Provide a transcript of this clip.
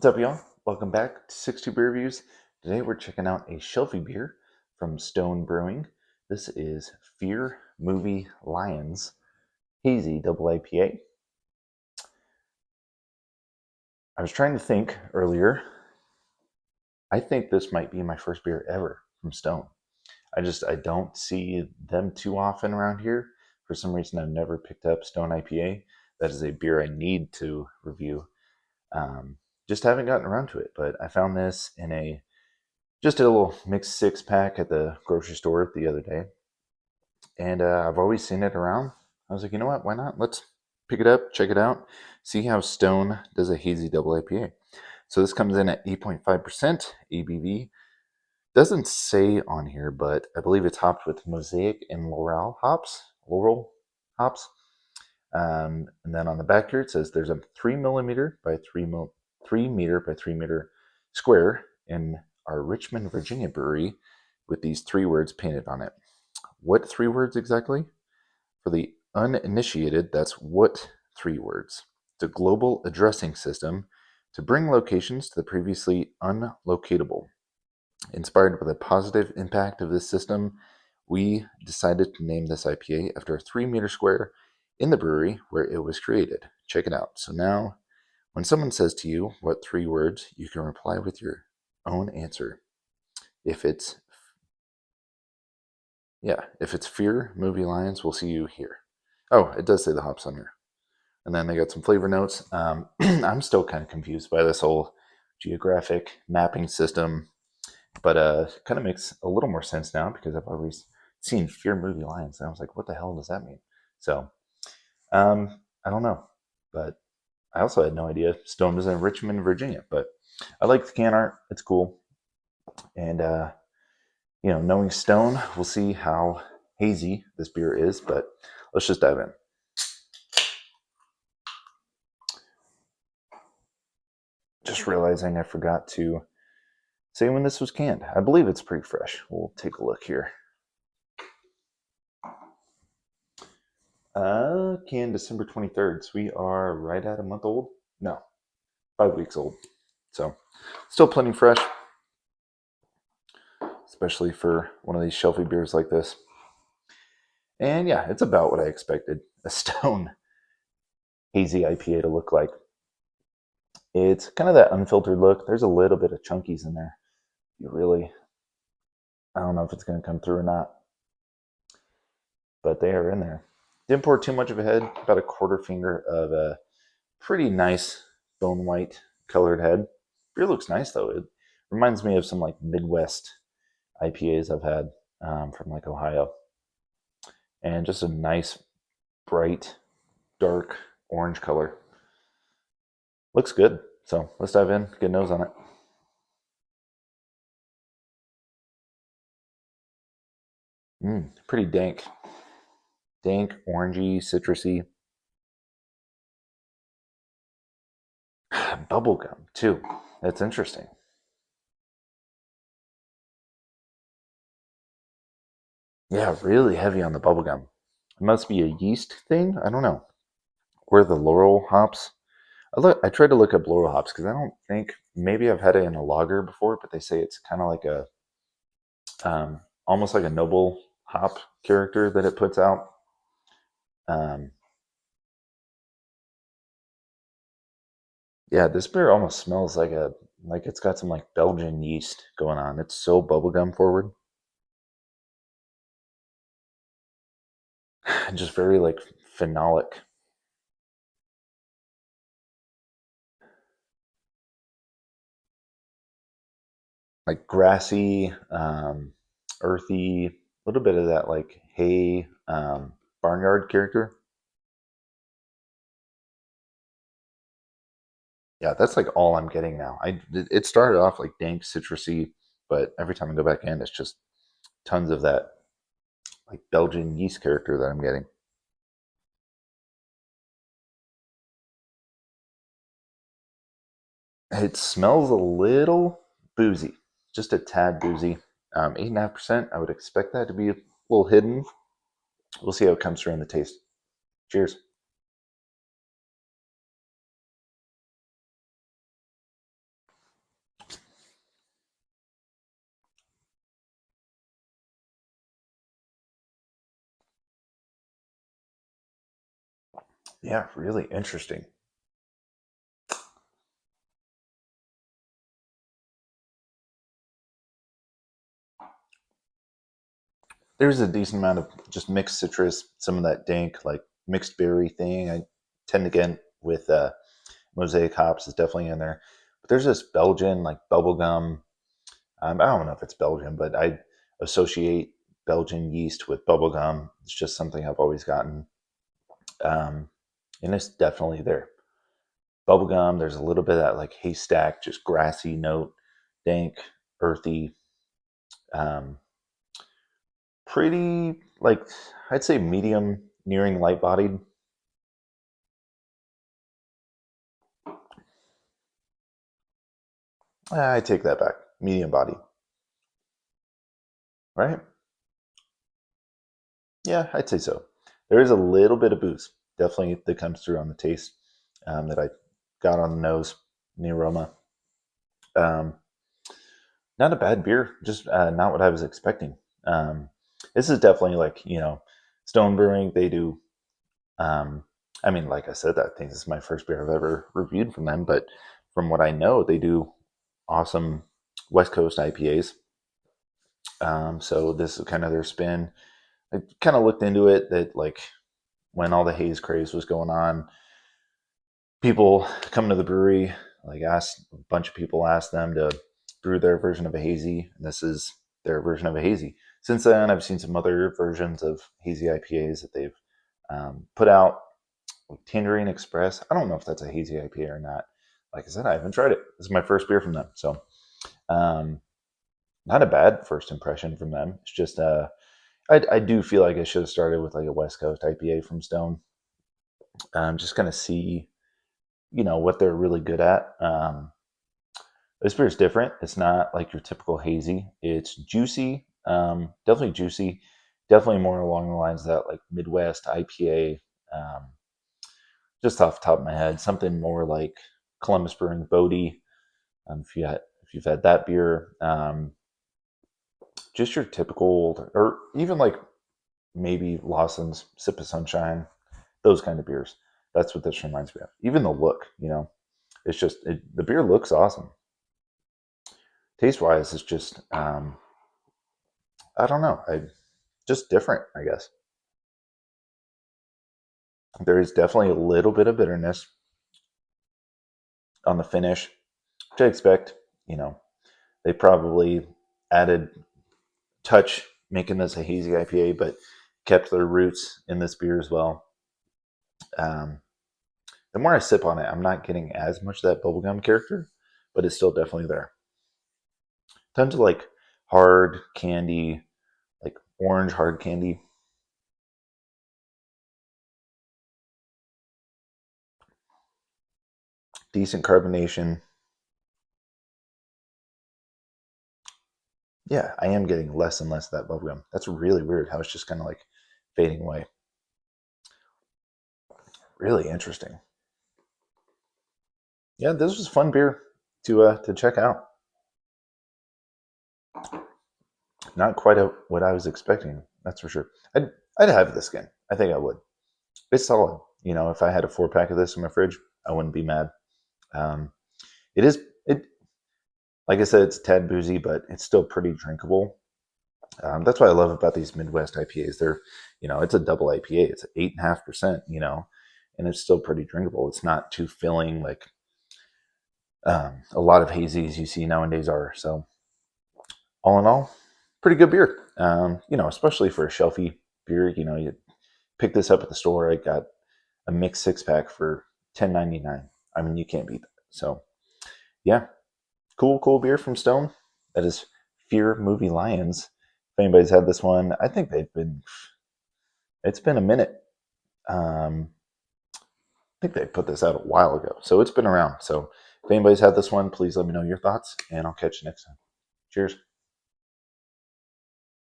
What's up, y'all? Welcome back to 60 Beer Reviews. Today we're checking out a shelfie beer from Stone Brewing. This is Fear.Movie.Lions Hazy Double IPA. I was trying to think earlier. I think this might be my first beer ever from Stone. I don't see them too often around here. For some reason, I've never picked up Stone IPA. That is a beer I need to review. Just haven't gotten around to it, but I found this in just a little mixed 6-pack at the grocery store the other day. And I've always seen it around. I was like, you know what? Why not? Let's pick it up, check it out, see how Stone does a hazy double IPA. So this comes in at 8.5% ABV. Doesn't say on here, but I believe it's hopped with Mosaic and Loral hops. And then on the back here, it says there's a 3 millimeter by 3 meter by 3 meter square in our Richmond, Virginia brewery with these 3 words painted on it. What 3 words exactly? For the uninitiated, that's what 3 words. It's a global addressing system to bring locations to the previously unlocatable. Inspired by the positive impact of this system, we decided to name this IPA after a 3 meter square in the brewery where it was created. Check it out. So now, when someone says to you, what 3 words, you can reply with your own answer. If it's Fear.Movie.Lions, we'll see you here. Oh, it does say the hops on here. And then they got some flavor notes. I'm still kind of confused by this whole geographic mapping system, but kind of makes a little more sense now because I've always seen Fear.Movie.Lions, and I was like, what the hell does that mean? So, I don't know, but I also had no idea Stone was in Richmond, Virginia. But I like the can art; it's cool, and knowing Stone, we'll see how hazy this beer is. But let's just dive in. Just realizing I forgot to say when this was canned. I believe it's pretty fresh. We'll take a look here. Canned December 23rd. So we are right at a month old. No, 5 weeks old. So still plenty fresh, especially for one of these shelfie beers like this. And yeah, it's about what I expected a Stone hazy IPA to look like. It's kind of that unfiltered look. There's a little bit of chunkies in there. I don't know if it's going to come through or not, but they are in there. Didn't pour too much of a head, about a quarter finger of a pretty nice bone white colored head. Beer looks nice though. It reminds me of some like Midwest IPAs I've had from like Ohio. And just a nice, bright, dark orange color. Looks good. So let's dive in, get a nose on it. Pretty dank. Dank, orangey, citrusy. Bubblegum, too. That's interesting. Yeah, really heavy on the bubblegum. It must be a yeast thing? I don't know. Or the Loral hops. I tried to look up Loral hops because I don't think, maybe I've had it in a lager before, but they say it's kind of like almost like a noble hop character that it puts out. Um, yeah, this beer almost smells like it's got some like Belgian yeast going on. It's so bubblegum forward. Just very like phenolic. Like grassy, earthy, a little bit of that like hay, barnyard character. Yeah, that's like all I'm getting now. It started off like dank citrusy, but every time I go back in, it's just tons of that like Belgian yeast character that I'm getting. It smells a little boozy, just a tad boozy. 8.5%. I would expect that to be a little hidden. We'll see how it comes through in the taste. Cheers. Yeah, really interesting. There's a decent amount of just mixed citrus, some of that dank, like mixed berry thing. I tend to get with Mosaic hops is definitely in there. But there's this Belgian, like bubblegum. I don't know if it's Belgian, but I associate Belgian yeast with bubblegum. It's just something I've always gotten. Um, and it's definitely there. Bubblegum, there's a little bit of that like haystack, just grassy note, dank, earthy. Um, Pretty like I'd say medium, nearing light bodied. I take that back. Medium body, right? Yeah, I'd say so. There is a little bit of booze, definitely that comes through on the taste that I got on the nose, the aroma. Um, Not a bad beer, just not what I was expecting. Um, this is definitely like Stone Brewing. They do. Um, I mean, like I said, I think this is my first beer I've ever reviewed from them. But from what I know, they do awesome West Coast IPAs. So this is kind of their spin. I kind of looked into it that like when all the haze craze was going on, people coming to the brewery, like asked a bunch of people asked them to brew their version of a hazy, and this is their version of a hazy. Since then, I've seen some other versions of hazy IPAs that they've put out. Like Tangerine Express. I don't know if that's a hazy IPA or not. Like I said, I haven't tried it. This is my first beer from them, so um, not a bad first impression from them. It's just I do feel like I should have started with like a West Coast IPA from Stone. Just kind of see what they're really good at. This beer is different. It's not like your typical hazy. It's juicy, definitely juicy, definitely more along the lines of that like Midwest IPA. Um, just off the top of my head, something more like Columbus Brewing Bodie. If you've had that beer, just your typical, or even like maybe Lawson's Sip of Sunshine, those kind of beers. That's what this reminds me of. Even the look, it's just the beer looks awesome. Taste wise, it's just I don't know, just different, I guess. There is definitely a little bit of bitterness on the finish, which I expect. You know, they probably added touch making this a hazy IPA, but kept their roots in this beer as well. Um, the more I sip on it, I'm not getting as much of that bubblegum character, but it's still definitely there. Tons of like hard candy, like orange hard candy. Decent carbonation. Yeah, I am getting less and less of that bubblegum. That's really weird how it's just kind of like fading away. Really interesting. Yeah, this was a fun beer to check out. Not quite what I was expecting, that's for sure. I'd have this again. I think I would. It's solid. If I had a 4 pack of this in my fridge, I wouldn't be mad. Um, it is it like I said, it's a tad boozy, but it's still pretty drinkable. That's what I love about these Midwest IPAs. It's a double IPA. It's 8.5%. And it's still pretty drinkable. It's not too filling like a lot of hazies you see nowadays are. So all in all, pretty good beer. Especially for a shelfie beer. You pick this up at the store. I got a mixed 6 pack for $10.99. I mean, you can't beat that. So yeah, cool beer from Stone. That is Fear.Movie.Lions. If anybody's had this one, I think it's been a minute. I think they put this out a while ago, so it's been around. So if anybody's had this one, please let me know your thoughts, and I'll catch you next time. Cheers.